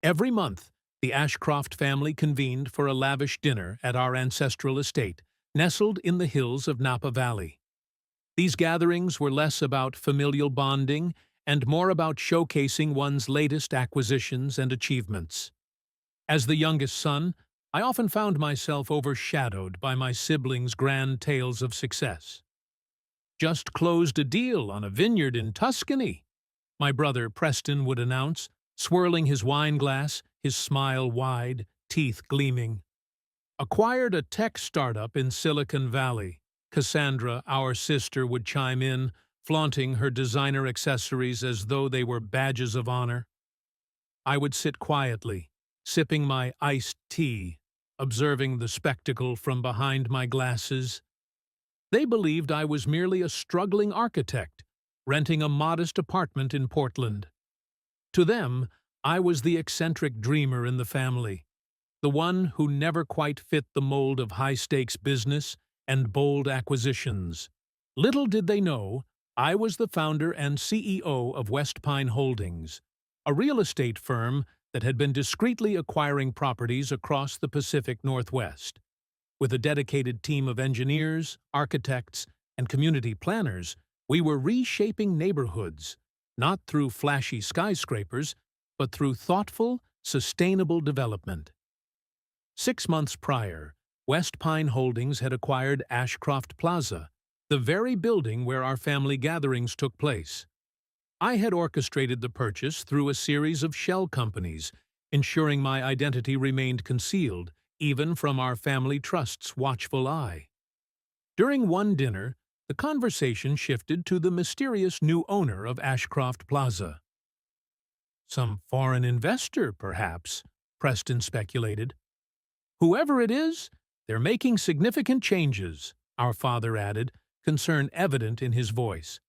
Every month, the Ashcroft family convened for a lavish dinner at our ancestral estate, nestled in the hills of Napa Valley. These gatherings were less about familial bonding and more about showcasing one's latest acquisitions and achievements. As the youngest son, I often found myself overshadowed by my siblings' grand tales of success. "Just closed a deal on a vineyard in Tuscany," my brother Preston would announce, swirling his wine glass, his smile wide, teeth gleaming. "Acquired a tech startup in Silicon Valley," Cassandra, our sister, would chime in, flaunting her designer accessories as though they were badges of honor. I would sit quietly, sipping my iced tea, observing the spectacle from behind my glasses. They believed I was merely a struggling architect, renting a modest apartment in Portland. To them, I was the eccentric dreamer in the family, the one who never quite fit the mold of high-stakes business and bold acquisitions. Little did they know, I was the founder and CEO of West Pine Holdings, a real estate firm that had been discreetly acquiring properties across the Pacific Northwest. With a dedicated team of engineers, architects, and community planners, we were reshaping neighborhoods, not through flashy skyscrapers, but through thoughtful, sustainable development. 6 months prior, West Pine Holdings had acquired Ashcroft Plaza, the very building where our family gatherings took place. I had orchestrated the purchase through a series of shell companies, ensuring my identity remained concealed, even from our family trust's watchful eye. During one dinner, the conversation shifted to the mysterious new owner of Ashcroft Plaza. "Some foreign investor, perhaps," Preston speculated. "Whoever it is, they're making significant changes," our father added, concern evident in his voice.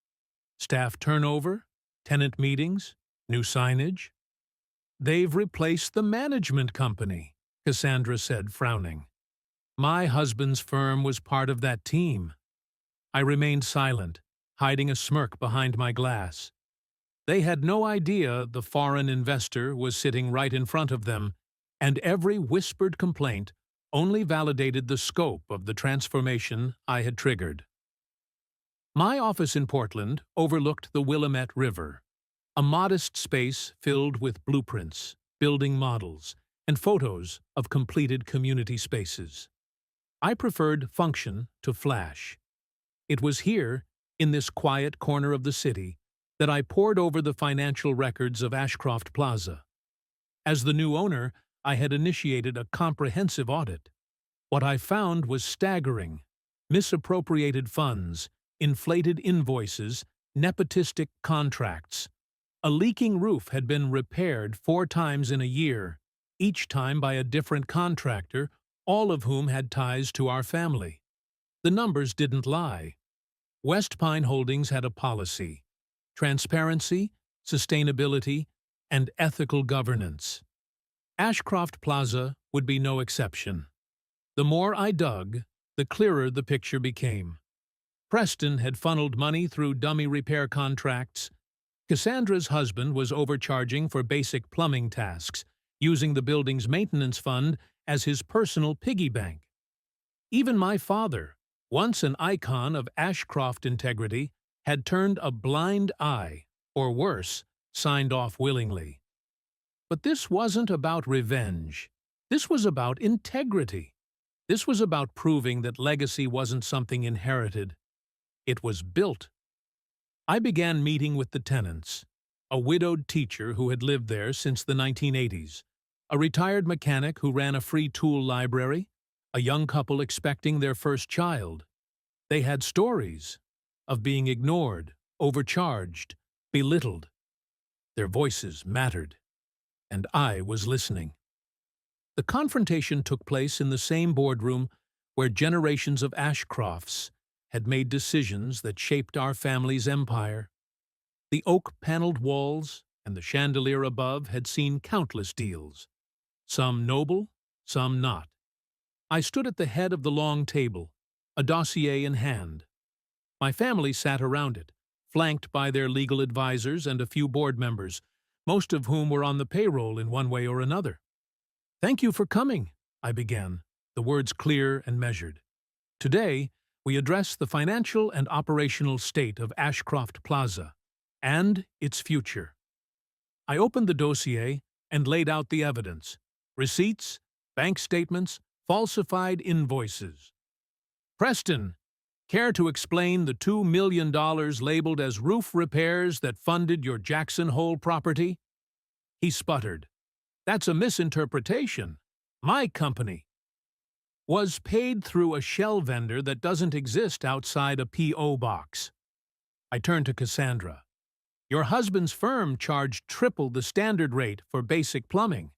"Staff turnover, tenant meetings, new signage." "They've replaced the management company," Cassandra said, frowning. "My husband's firm was part of that team." I remained silent, hiding a smirk behind my glass. They had no idea the foreign investor was sitting right in front of them, and every whispered complaint only validated the scope of the transformation I had triggered. My office in Portland overlooked the Willamette River, a modest space filled with blueprints, building models, and photos of completed community spaces. I preferred function to flash. It was here, in this quiet corner of the city, that I pored over the financial records of Ashcroft Plaza. As the new owner, I had initiated a comprehensive audit. What I found was staggering: misappropriated funds, inflated invoices, nepotistic contracts. A leaking roof had been repaired 4 times in a year, each time by a different contractor, all of whom had ties to our family. The numbers didn't lie. West Pine Holdings had a policy: transparency, sustainability, and ethical governance. Ashcroft Plaza would be no exception. The more I dug, the clearer the picture became. Preston had funneled money through dummy repair contracts. Cassandra's husband was overcharging for basic plumbing tasks, using the building's maintenance fund as his personal piggy bank. Even my father, once an icon of Ashcroft integrity, had turned a blind eye, or worse, signed off willingly. But this wasn't about revenge. This was about integrity. This was about proving that legacy wasn't something inherited. It was built. I began meeting with the tenants: a widowed teacher who had lived there since the 1980s, a retired mechanic who ran a free tool library, a young couple expecting their first child. They had stories of being ignored, overcharged, belittled. Their voices mattered, and I was listening. The confrontation took place in the same boardroom where generations of Ashcrofts had made decisions that shaped our family's empire. The oak-paneled walls and the chandelier above had seen countless deals, some noble, some not. I stood at the head of the long table, a dossier in hand. My family sat around it, flanked by their legal advisors and a few board members, most of whom were on the payroll in one way or another. "Thank you for coming," I began, the words clear and measured. "Today, we address the financial and operational state of Ashcroft Plaza and its future." I opened the dossier and laid out the evidence: receipts, bank statements, falsified invoices. "Preston, care to explain the $2 million labeled as roof repairs that funded your Jackson Hole property?" He sputtered. "That's a misinterpretation. My company was paid through a shell vendor that doesn't exist outside a P.O. box." I turned to Cassandra. "Your husband's firm charged triple the standard rate for basic plumbing.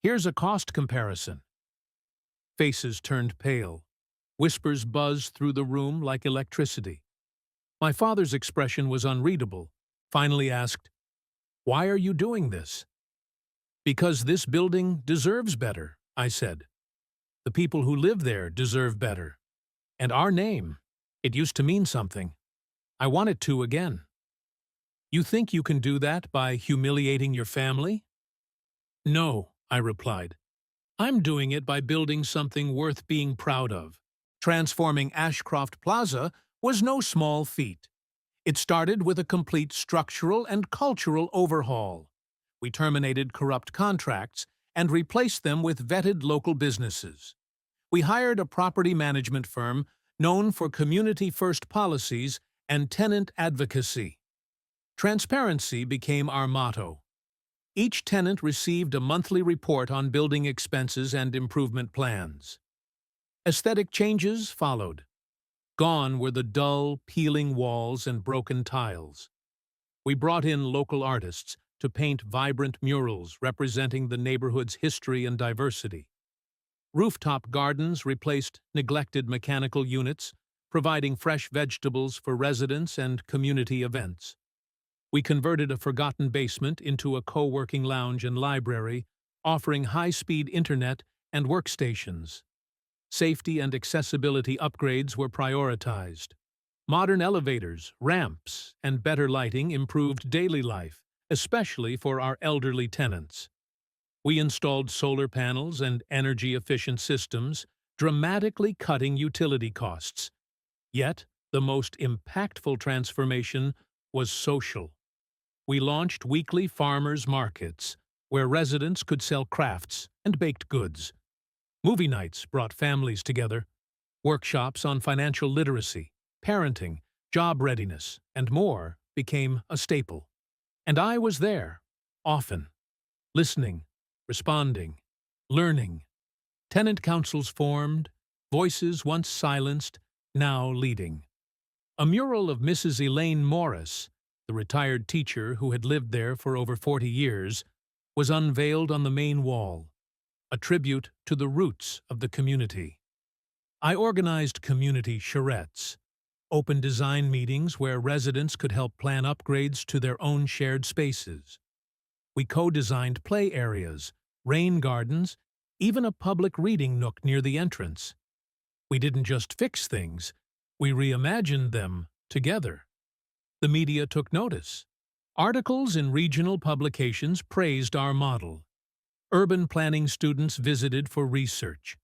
Here's a cost comparison." Faces turned pale. Whispers buzzed through the room like electricity. My father's expression was unreadable. Finally asked, "Why are you doing this?" "Because this building deserves better," I said. "The people who live there deserve better. And our name, it used to mean something. I want it to again." "You think you can do that by humiliating your family?" "No," I replied. "I'm doing it by building something worth being proud of." Transforming Ashcroft Plaza was no small feat. It started with a complete structural and cultural overhaul. We terminated corrupt contracts and replaced them with vetted local businesses. We hired a property management firm known for community-first policies and tenant advocacy. Transparency became our motto. Each tenant received a monthly report on building expenses and improvement plans. Aesthetic changes followed. Gone were the dull, peeling walls and broken tiles. We brought in local artists to paint vibrant murals representing the neighborhood's history and diversity. Rooftop gardens replaced neglected mechanical units, providing fresh vegetables for residents and community events. We converted a forgotten basement into a co-working lounge and library, offering high-speed internet and workstations. Safety and accessibility upgrades were prioritized. Modern elevators, ramps, and better lighting improved daily life, especially for our elderly tenants. We installed solar panels and energy-efficient systems, dramatically cutting utility costs. Yet, the most impactful transformation was social. We launched weekly farmers' markets, where residents could sell crafts and baked goods. Movie nights brought families together. Workshops on financial literacy, parenting, job readiness, and more became a staple. And I was there, often, listening, responding, learning. Tenant councils formed, voices once silenced, now leading. A mural of Mrs. Elaine Morris, the retired teacher who had lived there for over 40 years, was unveiled on the main wall, a tribute to the roots of the community. I organized community charrettes, open design meetings where residents could help plan upgrades to their own shared spaces. We co-designed play areas, rain gardens, even a public reading nook near the entrance. We didn't just fix things, we reimagined them together. The media took notice. Articles in regional publications praised our model. Urban planning students visited for research.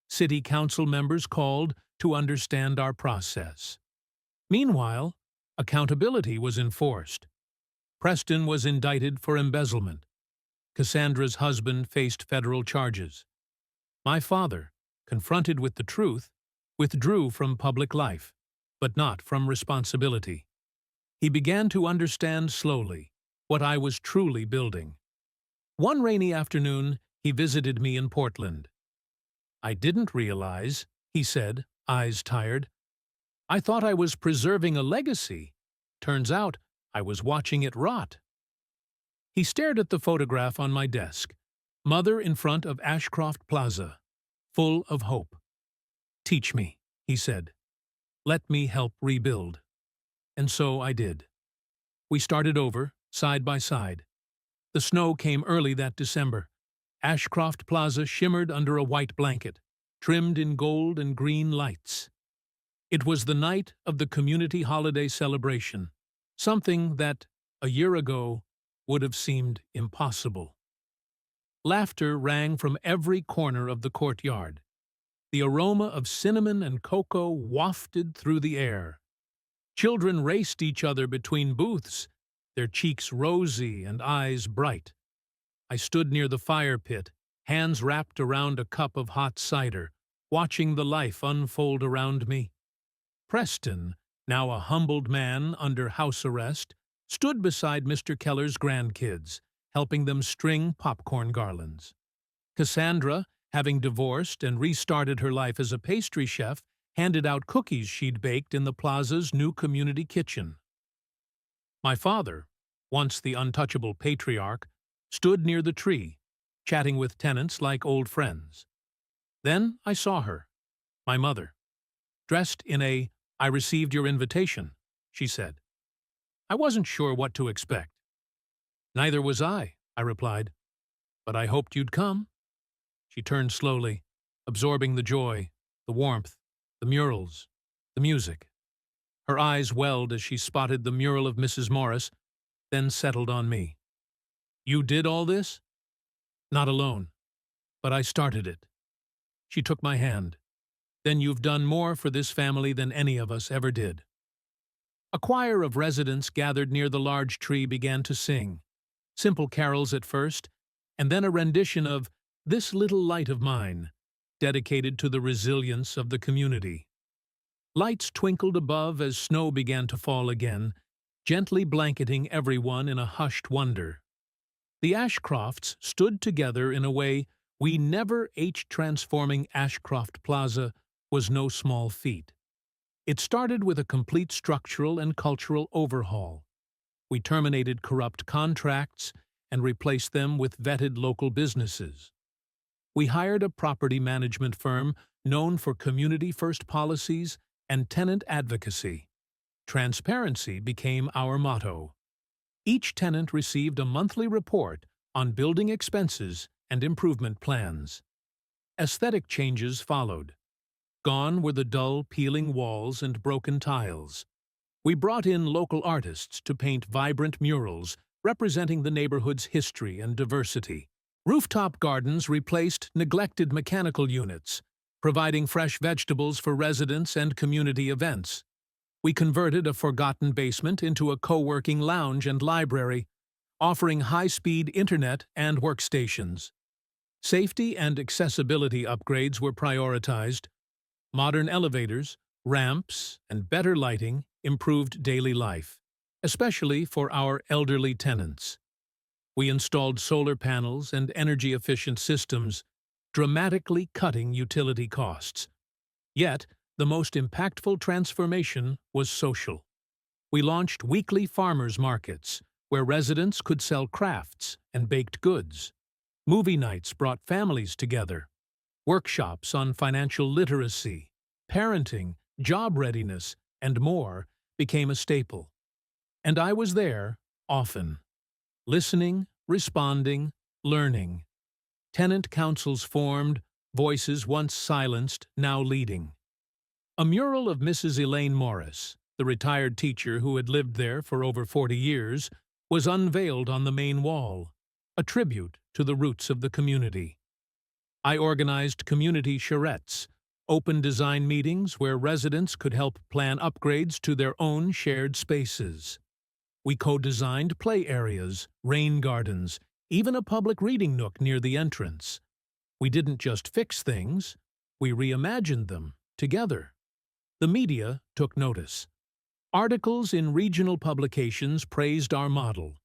City council members called to understand our process. Meanwhile, accountability was enforced. Preston was indicted for embezzlement. Cassandra's husband faced federal charges. My father, confronted with the truth, withdrew from public life, but not from responsibility. He began to understand slowly what I was truly building. One rainy afternoon, he visited me in Portland. "I didn't realize," he said, eyes tired. "I thought I was preserving a legacy. Turns out I was watching it rot." He stared at the photograph on my desk, mother in front of Ashcroft Plaza, full of hope. "Teach me," he said. "Let me help rebuild." And so I did. We started over, side by side. The snow came early that December. Ashcroft Plaza shimmered under a white blanket, trimmed in gold and green lights. It was the night of the community holiday celebration, something that, a year ago, would have seemed impossible. Laughter rang from every corner of the courtyard. The aroma of cinnamon and cocoa wafted through the air. Children raced each other between booths, their cheeks rosy and eyes bright. I stood near the fire pit, hands wrapped around a cup of hot cider, watching the life unfold around me. Preston, now a humbled man under house arrest, stood beside Mr. Keller's grandkids, helping them string popcorn garlands. Cassandra, having divorced and restarted her life as a pastry chef, handed out cookies she'd baked in the plaza's new community kitchen. My father, once the untouchable patriarch, stood near the tree, chatting with tenants like old friends. Then I saw her, my mother, dressed in a "I received your invitation," she said. I wasn't sure what to expect. "Neither was I replied. "But I hoped you'd come." She turned slowly, absorbing the joy, the warmth, the murals, the music. Her eyes welled as she spotted the mural of Mrs. Morris, then settled on me. "You did all this?" "Not alone, but I started it." She took my hand. "Then you've done more for this family than any of us ever did." A choir of residents gathered near the large tree began to sing, simple carols at first, and then a rendition of "This Little Light of Mine," dedicated to the resilience of the community. Lights twinkled above as snow began to fall again, gently blanketing everyone in a hushed wonder. The Ashcrofts stood together in a way we never transforming Ashcroft Plaza was no small feat. It started with a complete structural and cultural overhaul. We terminated corrupt contracts and replaced them with vetted local businesses. We hired a property management firm known for community-first policies and tenant advocacy. Transparency became our motto. Each tenant received a monthly report on building expenses and improvement plans. Aesthetic changes followed. Gone were the dull, peeling walls and broken tiles. We brought in local artists to paint vibrant murals representing the neighborhood's history and diversity. Rooftop gardens replaced neglected mechanical units, providing fresh vegetables for residents and community events. We converted a forgotten basement into a co-working lounge and library, offering high-speed internet and workstations. Safety and accessibility upgrades were prioritized. Modern elevators, ramps, and better lighting improved daily life, especially for our elderly tenants. We installed solar panels and energy-efficient systems, dramatically cutting utility costs. Yet, the most impactful transformation was social. We launched weekly farmers' markets, where residents could sell crafts and baked goods. Movie nights brought families together. Workshops on financial literacy, parenting, job readiness, and more became a staple. And I was there, often. Listening, responding, learning. Tenant councils formed, voices once silenced, now leading. A mural of Mrs. Elaine Morris, the retired teacher who had lived there for over 40 years, was unveiled on the main wall, a tribute to the roots of the community. I organized community charrettes, open design meetings where residents could help plan upgrades to their own shared spaces. We co-designed play areas, rain gardens, even a public reading nook near the entrance. We didn't just fix things, we reimagined them, together. The media took notice. Articles in regional publications praised our model.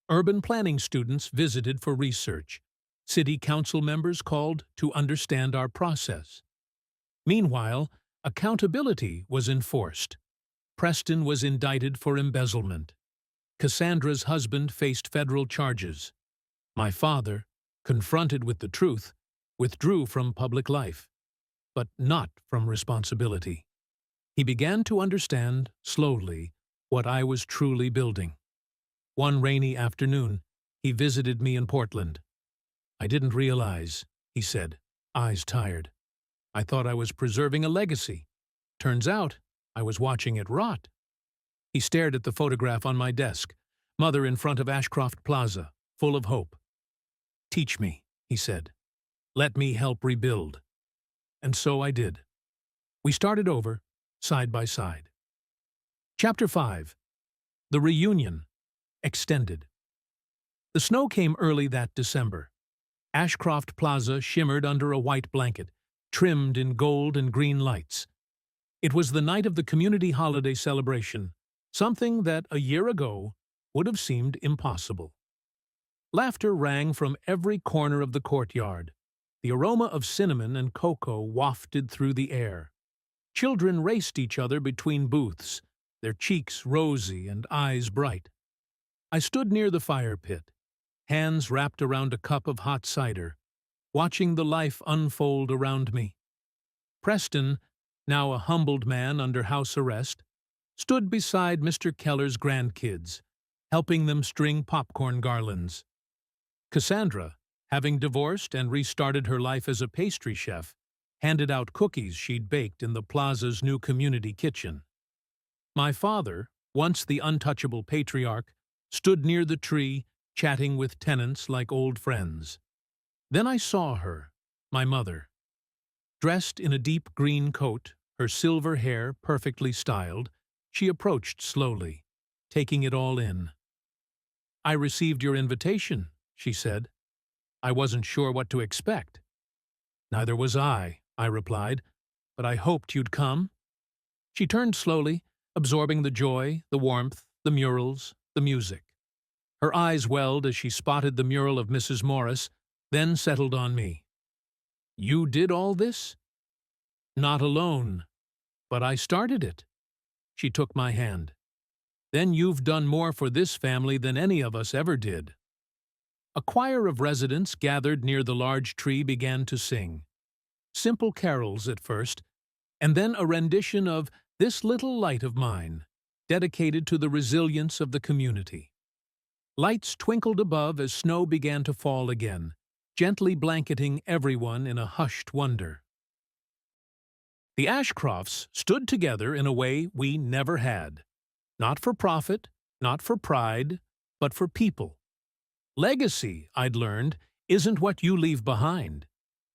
Urban planning students visited for research. City council members called to understand our process. Meanwhile, accountability was enforced. Preston was indicted for embezzlement. Cassandra's husband faced federal charges. My father, confronted with the truth, withdrew from public life, but not from responsibility. He began to understand, slowly, what I was truly building. One rainy afternoon, he visited me in Portland. "I didn't realize," he said, eyes tired. "I thought I was preserving a legacy. Turns out, I was watching it rot." He stared at the photograph on my desk. Mother in front of Ashcroft Plaza, full of hope. "Teach me," he said. "Let me help rebuild." And so I did. We started over, side by side. Chapter 5. The Reunion. Extended. The snow came early that December. Ashcroft Plaza shimmered under a white blanket, trimmed in gold and green lights. It was the night of the community holiday celebration, something that a year ago would have seemed impossible. Laughter rang from every corner of the courtyard. The aroma of cinnamon and cocoa wafted through the air. Children raced each other between booths, their cheeks rosy and eyes bright. I stood near the fire pit, hands wrapped around a cup of hot cider, watching the life unfold around me. Preston, now a humbled man under house arrest, stood beside Mr. Keller's grandkids, helping them string popcorn garlands. Cassandra, having divorced and restarted her life as a pastry chef, handed out cookies she'd baked in the plaza's new community kitchen. My father, once the untouchable patriarch, stood near the tree, chatting with tenants like old friends. Then I saw her, my mother. Dressed in a deep green coat, her silver hair perfectly styled, she approached slowly, taking it all in. "I received your invitation," she said. "I wasn't sure what to expect." "Neither was I replied, "but I hoped you'd come." She turned slowly, absorbing the joy, the warmth, the murals, the music. Her eyes welled as she spotted the mural of Mrs. Morris, then settled on me. "You did all this?" "Not alone, but I started it." She took my hand. "Then you've done more for this family than any of us ever did." A choir of residents gathered near the large tree began to sing. Simple carols at first, and then a rendition of "This Little Light of Mine," dedicated to the resilience of the community. Lights twinkled above as snow began to fall again, gently blanketing everyone in a hushed wonder. The Ashcrofts stood together in a way we never had. Not for profit, not for pride, but for people. Legacy, I'd learned, isn't what you leave behind.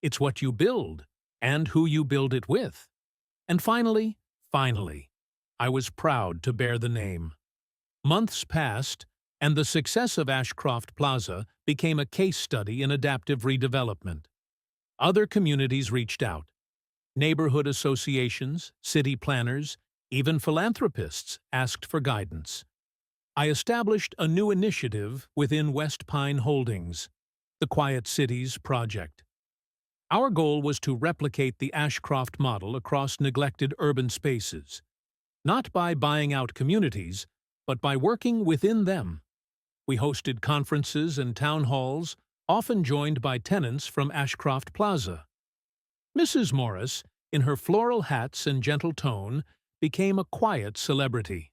It's what you build, and who you build it with. And finally, I was proud to bear the name. Months passed, and the success of Ashcroft Plaza became a case study in adaptive redevelopment. Other communities reached out. Neighborhood associations, city planners, even philanthropists asked for guidance. I established a new initiative within West Pine Holdings, the Quiet Cities Project. Our goal was to replicate the Ashcroft model across neglected urban spaces, not by buying out communities, but by working within them. We hosted conferences and town halls, often joined by tenants from Ashcroft Plaza. Mrs. Morris, in her floral hats and gentle tone, became a quiet celebrity.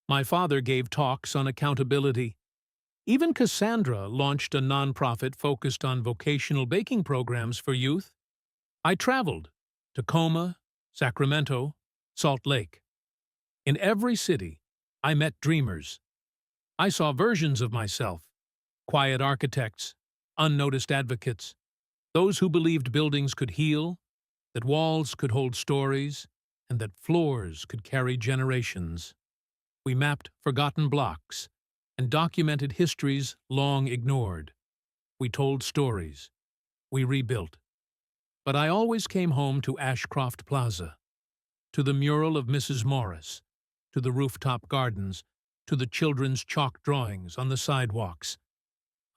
My father gave talks on accountability. Even Cassandra launched a nonprofit focused on vocational baking programs for youth. I traveled: Tacoma, Sacramento, Salt Lake. In every city, I met dreamers. I saw versions of myself: quiet architects, unnoticed advocates, those who believed buildings could heal, that walls could hold stories, and that floors could carry generations. We mapped forgotten blocks and documented histories long ignored. We told stories. We rebuilt. But I always came home to Ashcroft Plaza, to the mural of Mrs. Morris, to the rooftop gardens, to the children's chalk drawings on the sidewalks.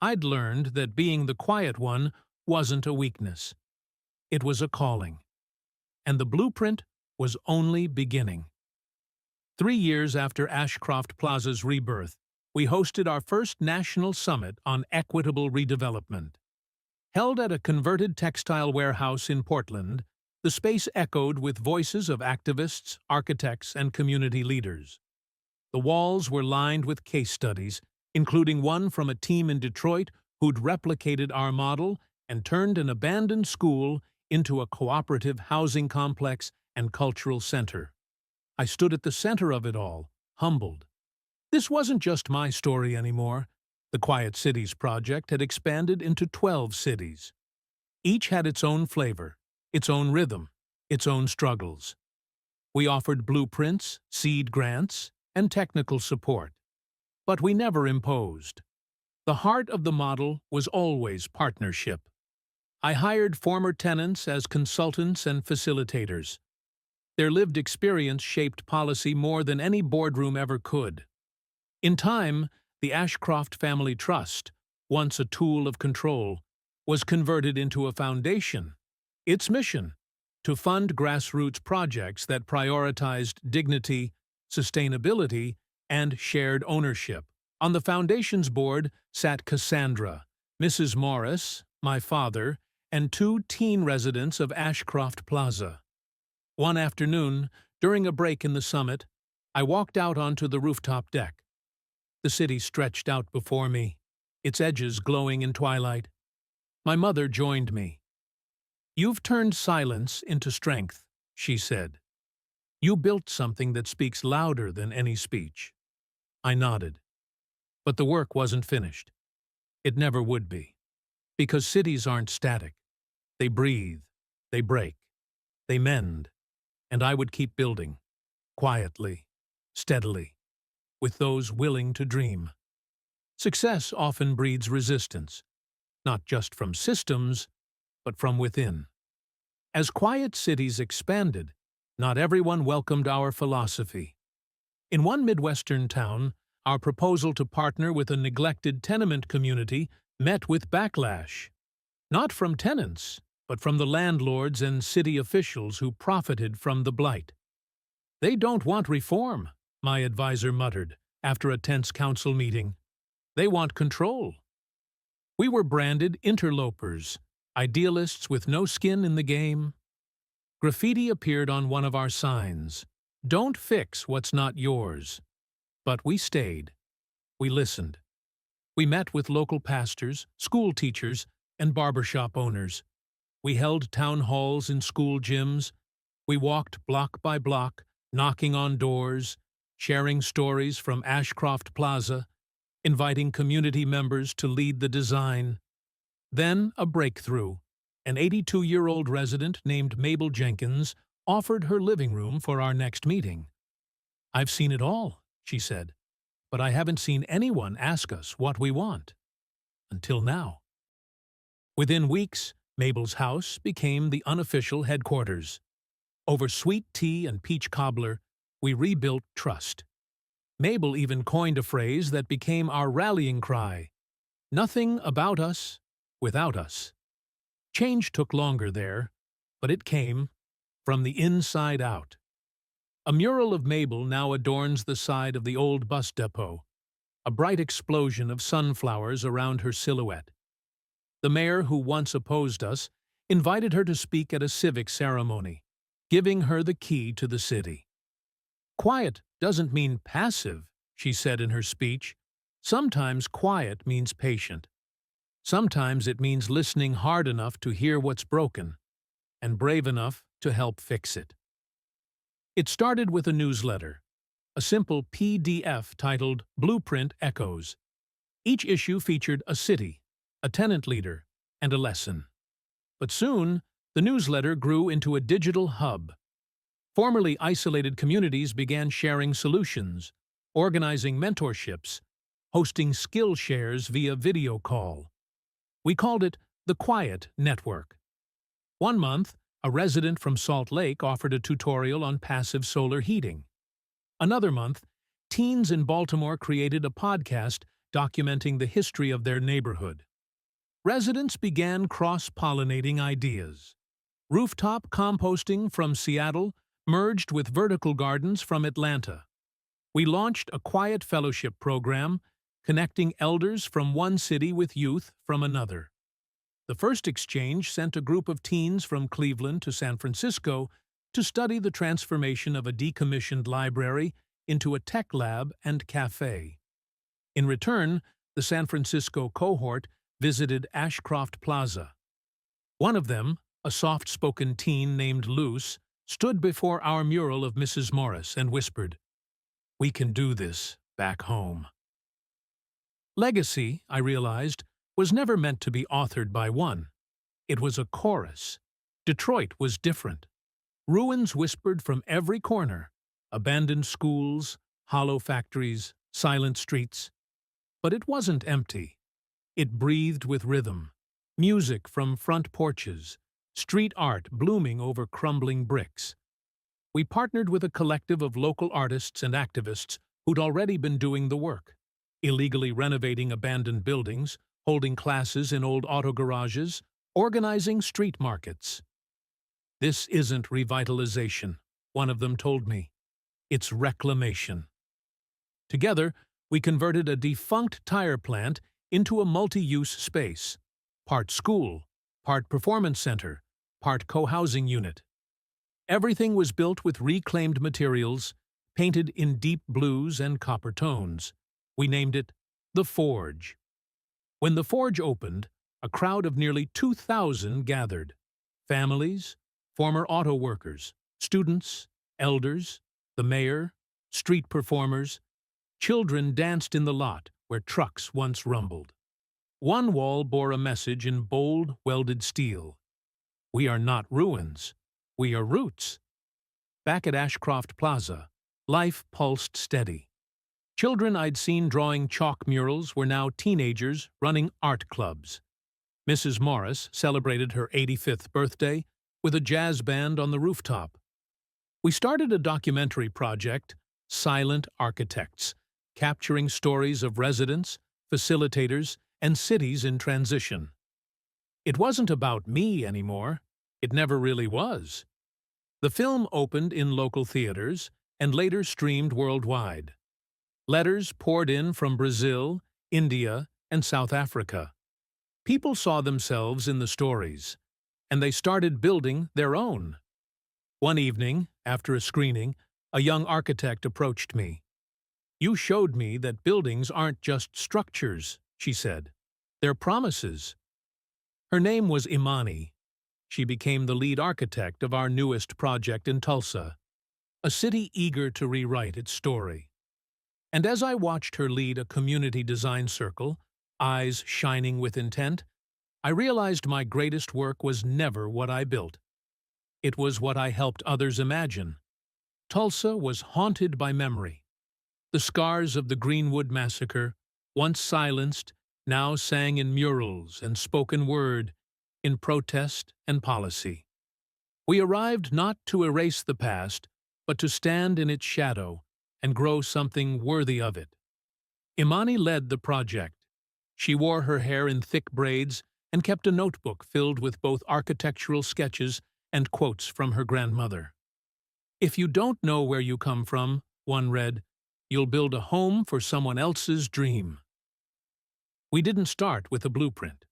I'd learned that being the quiet one wasn't a weakness. It was a calling. And the blueprint was only beginning. 3 years after Ashcroft Plaza's rebirth, we hosted our first national summit on equitable redevelopment. Held at a converted textile warehouse in Portland, the space echoed with voices of activists, architects, and community leaders. The walls were lined with case studies, including one from a team in Detroit who'd replicated our model and turned an abandoned school into a cooperative housing complex and cultural center. I stood at the center of it all, humbled. This wasn't just my story anymore. The Quiet Cities project had expanded into 12 cities. Each had its own flavor, its own rhythm, its own struggles. We offered blueprints, seed grants, and technical support. But we never imposed. The heart of the model was always partnership. I hired former tenants as consultants and facilitators. Their lived experience shaped policy more than any boardroom ever could. In time, the Ashcroft Family Trust, once a tool of control, was converted into a foundation. Its mission: to fund grassroots projects that prioritized dignity, sustainability, and shared ownership. On the foundation's board sat Cassandra, Mrs. Morris, my father, and 2 teen residents of Ashcroft Plaza. One afternoon, during a break in the summit, I walked out onto the rooftop deck. The city stretched out before me, its edges glowing in twilight. My mother joined me. "You've turned silence into strength," she said. "You built something that speaks louder than any speech." I nodded. But the work wasn't finished. It never would be. Because cities aren't static. They breathe, they break, they mend. And I would keep building, quietly, steadily, with those willing to dream. Success often breeds resistance, not just from systems, but from within. As quiet cities expanded, not everyone welcomed our philosophy. In one Midwestern town, our proposal to partner with a neglected tenement community met with backlash. Not from tenants, but from the landlords and city officials who profited from the blight. "They don't want reform," my advisor muttered after a tense council meeting. "They want control." We were branded interlopers, idealists with no skin in the game. Graffiti appeared on one of our signs: "Don't fix what's not yours." But we stayed. We listened. We met with local pastors, school teachers, and barbershop owners. We held town halls in school gyms. We walked block by block, knocking on doors, sharing stories from Ashcroft Plaza, inviting community members to lead the design. Then a breakthrough. An 82-year-old resident named Mabel Jenkins offered her living room for our next meeting. "I've seen it all," she said, "but I haven't seen anyone ask us what we want. Until now." Within weeks, Mabel's house became the unofficial headquarters. Over sweet tea and peach cobbler, we rebuilt trust. Mabel even coined a phrase that became our rallying cry: "Nothing about us without us." Change took longer there, but it came from the inside out. A mural of Mabel now adorns the side of the old bus depot, a bright explosion of sunflowers around her silhouette. The mayor who once opposed us invited her to speak at a civic ceremony, giving her the key to the city. "Quiet doesn't mean passive," she said in her speech. "Sometimes quiet means patient. Sometimes it means listening hard enough to hear what's broken, and brave enough to help fix it." It started with a newsletter, a simple PDF titled Blueprint Echoes. Each issue featured a city, a tenant leader, and a lesson. But soon, the newsletter grew into a digital hub. Formerly isolated communities began sharing solutions, organizing mentorships, hosting skill shares via video call. We called it the Quiet Network. One month, a resident from Salt Lake offered a tutorial on passive solar heating. Another month, teens in Baltimore created a podcast documenting the history of their neighborhood. Residents began cross-pollinating ideas. Rooftop composting from Seattle merged with vertical gardens from Atlanta. We launched a quiet fellowship program, connecting elders from one city with youth from another. The first exchange sent a group of teens from Cleveland to San Francisco to study the transformation of a decommissioned library into a tech lab and cafe. In return, the San Francisco cohort visited Ashcroft Plaza. One of them, a soft-spoken teen named Luce, stood before our mural of Mrs. Morris and whispered, "We can do this, back home. Legacy, I realized, was never meant to be authored by one. It was a chorus. Detroit was different. Ruins whispered from every corner, abandoned schools, hollow factories, silent streets. But it wasn't empty. It breathed with rhythm, music from front porches, street art blooming over crumbling bricks. We partnered with a collective of local artists and activists who'd already been doing the work, illegally renovating abandoned buildings, holding classes in old auto garages, organizing street markets. "This isn't revitalization," one of them told me. "It's reclamation." Together, we converted a defunct tire plant into a multi-use space, part school, part performance center, part co-housing unit. Everything was built with reclaimed materials, painted in deep blues and copper tones. We named it The Forge. When The Forge opened, a crowd of nearly 2,000 gathered. Families, former auto workers, students, elders, the mayor, street performers. Children danced in the lot where trucks once rumbled. One wall bore a message in bold, welded steel. "We are not ruins. We are roots." Back at Ashcroft Plaza, life pulsed steady. Children I'd seen drawing chalk murals were now teenagers running art clubs. Mrs. Morris celebrated her 85th birthday with a jazz band on the rooftop. We started a documentary project, Silent Architects, capturing stories of residents, facilitators, and cities in transition. It wasn't about me anymore. It never really was. The film opened in local theaters and later streamed worldwide. Letters poured in from Brazil, India, and South Africa. People saw themselves in the stories, and they started building their own. One evening, after a screening, a young architect approached me. "You showed me that buildings aren't just structures," she said. "They're promises." Her name was Imani. She became the lead architect of our newest project in Tulsa, a city eager to rewrite its story. And as I watched her lead a community design circle, eyes shining with intent, I realized my greatest work was never what I built. It was what I helped others imagine. Tulsa was haunted by memory. The scars of the Greenwood Massacre, once silenced, now sang in murals and spoken word, in protest and policy. We arrived not to erase the past, but to stand in its shadow and grow something worthy of it. Imani led the project. She wore her hair in thick braids and kept a notebook filled with both architectural sketches and quotes from her grandmother. "If you don't know where you come from," one read, "you'll build a home for someone else's dream." We didn't start with a blueprint.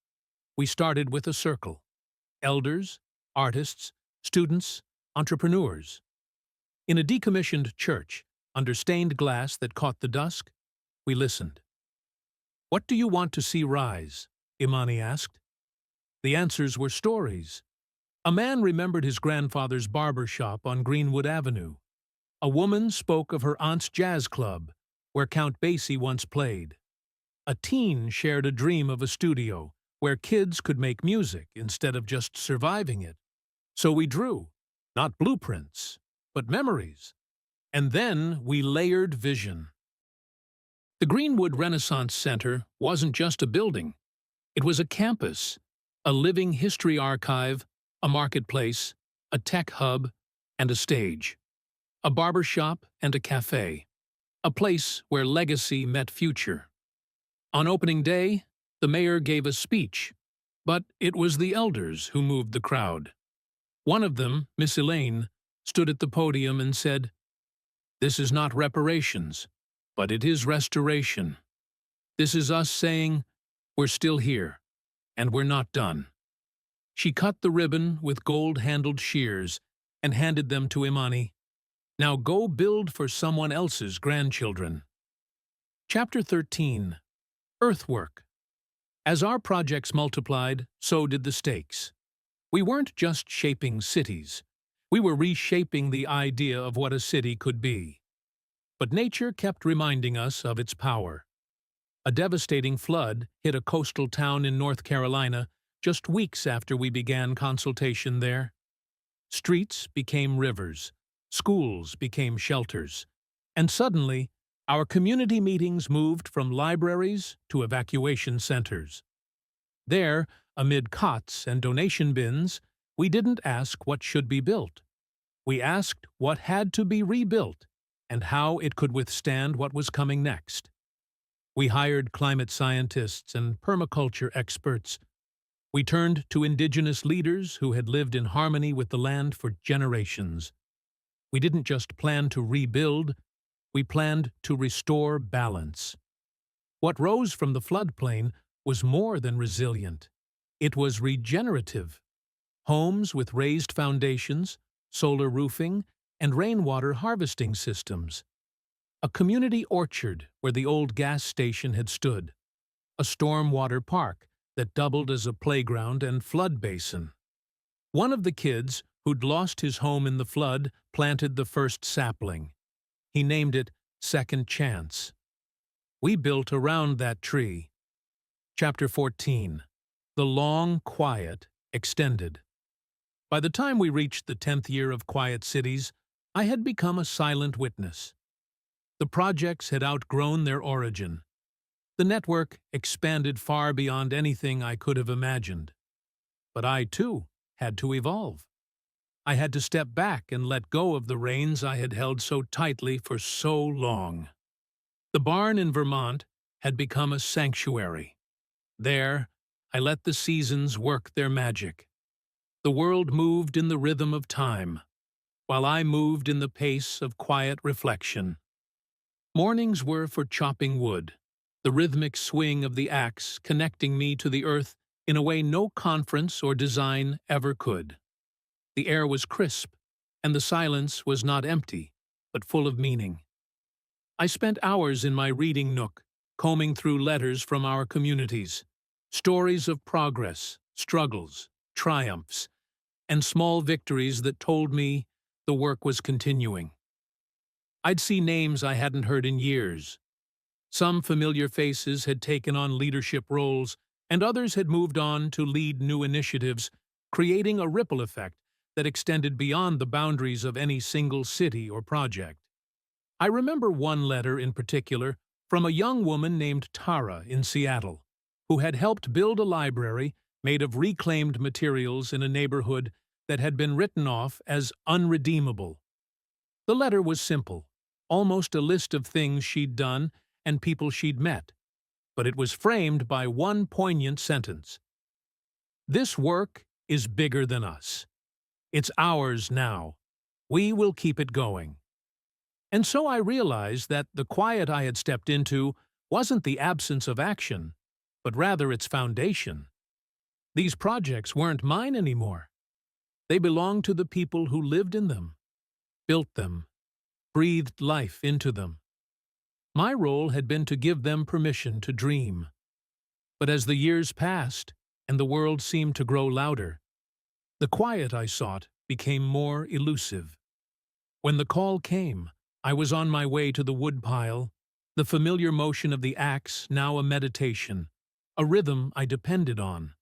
We started with a circle. Elders, artists, students, entrepreneurs. In a decommissioned church, under stained glass that caught the dusk, we listened. "What do you want to see rise?" Imani asked. The answers were stories. A man remembered his grandfather's barber shop on Greenwood Avenue. A woman spoke of her aunt's jazz club, where Count Basie once played. A teen shared a dream of a studio where kids could make music instead of just surviving it. So we drew, not blueprints, but memories. And then we layered vision. The Greenwood Renaissance Center wasn't just a building. It was a campus, a living history archive, a marketplace, a tech hub, and a stage. A barber shop and a cafe. A place where legacy met future. On opening day, the mayor gave a speech, but it was the elders who moved the crowd. One of them, Miss Elaine, stood at the podium and said, "This is not reparations, but it is restoration. This is us saying, we're still here, and we're not done." She cut the ribbon with gold-handled shears and handed them to Imani. "Now go build for someone else's grandchildren." Chapter 13. Earthwork. As our projects multiplied, so did the stakes. We weren't just shaping cities. We were reshaping the idea of what a city could be. But nature kept reminding us of its power. A devastating flood hit a coastal town in North Carolina just weeks after we began consultation there. Streets became rivers, schools became shelters, and suddenly, our community meetings moved from libraries to evacuation centers. There, amid cots and donation bins, we didn't ask what should be built. We asked what had to be rebuilt and how it could withstand what was coming next. We hired climate scientists and permaculture experts. We turned to indigenous leaders who had lived in harmony with the land for generations. We didn't just plan to rebuild, we planned to restore balance. What rose from the floodplain was more than resilient. It was regenerative. Homes with raised foundations, solar roofing, and rainwater harvesting systems. A community orchard where the old gas station had stood. A stormwater park that doubled as a playground and flood basin. One of the kids, who'd lost his home in the flood, planted the first sapling. He named it Second Chance. We built around that tree. Chapter 14. The Long Quiet Extended. By the time we reached the 10th year of Quiet Cities, I had become a silent witness. The projects had outgrown their origin. The network expanded far beyond anything I could have imagined. But I, too, had to evolve. I had to step back and let go of the reins I had held so tightly for so long. The barn in Vermont had become a sanctuary. There, I let the seasons work their magic. The world moved in the rhythm of time, while I moved in the pace of quiet reflection. Mornings were for chopping wood, the rhythmic swing of the axe connecting me to the earth in a way no conference or design ever could. The air was crisp, and the silence was not empty, but full of meaning. I spent hours in my reading nook, combing through letters from our communities, stories of progress, struggles, triumphs, and small victories that told me the work was continuing. I'd see names I hadn't heard in years. Some familiar faces had taken on leadership roles, and others had moved on to lead new initiatives, creating a ripple effect that extended beyond the boundaries of any single city or project. I remember one letter in particular from a young woman named Tara in Seattle, who had helped build a library made of reclaimed materials in a neighborhood that had been written off as unredeemable. The letter was simple, almost a list of things she'd done and people she'd met, but it was framed by one poignant sentence. "This work is bigger than us. It's ours now. We will keep it going." And so I realized that the quiet I had stepped into wasn't the absence of action, but rather its foundation. These projects weren't mine anymore. They belonged to the people who lived in them, built them, breathed life into them. My role had been to give them permission to dream. But as the years passed, and the world seemed to grow louder, the quiet I sought became more elusive. When the call came, I was on my way to the woodpile, the familiar motion of the axe now a meditation, a rhythm I depended on.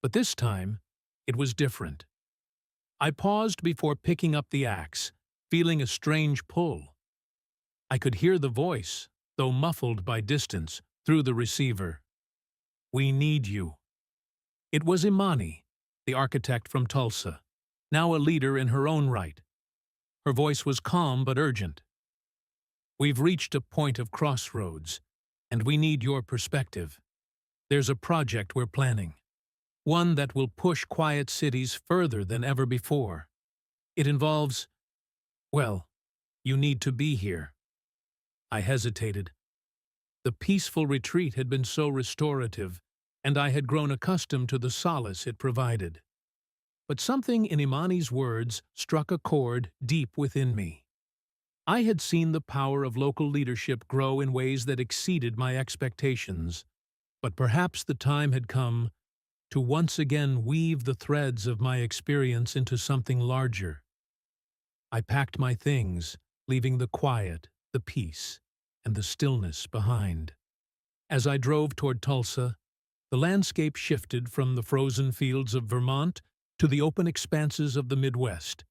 But this time, it was different. I paused before picking up the axe, feeling a strange pull. I could hear the voice, though muffled by distance, through the receiver. "We need you." It was Imani, the architect from Tulsa, now a leader in her own right. Her voice was calm but urgent. "We've reached a point of crossroads, and we need your perspective. There's a project we're planning, one that will push quiet cities further than ever before. It involves, well, you need to be here." I hesitated. The peaceful retreat had been so restorative, and I had grown accustomed to the solace it provided. But something in Imani's words struck a chord deep within me. I had seen the power of local leadership grow in ways that exceeded my expectations, but perhaps the time had come to once again weave the threads of my experience into something larger. I packed my things, leaving the quiet, the peace, and the stillness behind. As I drove toward Tulsa, the landscape shifted from the frozen fields of Vermont to the open expanses of the Midwest.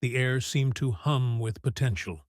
The air seemed to hum with potential.